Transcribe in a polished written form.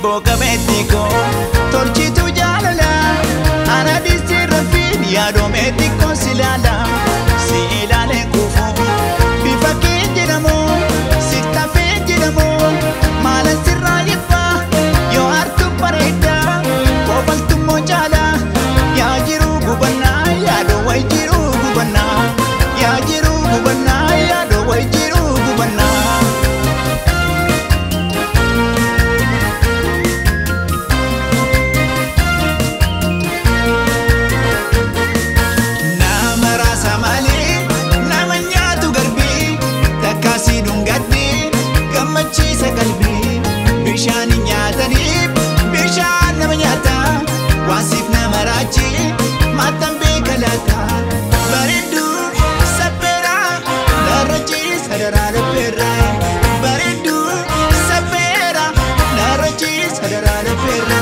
boka metiko tolchitu jalala ana disirafin ya do metiko silala silale kufu bifake jedamo sita fe jedamo mala sirrayifa yo artu pareda kofaltu mojala ya jiru gubanna ya do way jiru gubanna ya jiru gubanna ya do way jiru gubanna Bishani nyatani, bishan nama nyata, wasif nama raji, matam bekalata. Barindu sapera, naraji sadara lepera. Barindu sapera, naraji sadara lepera.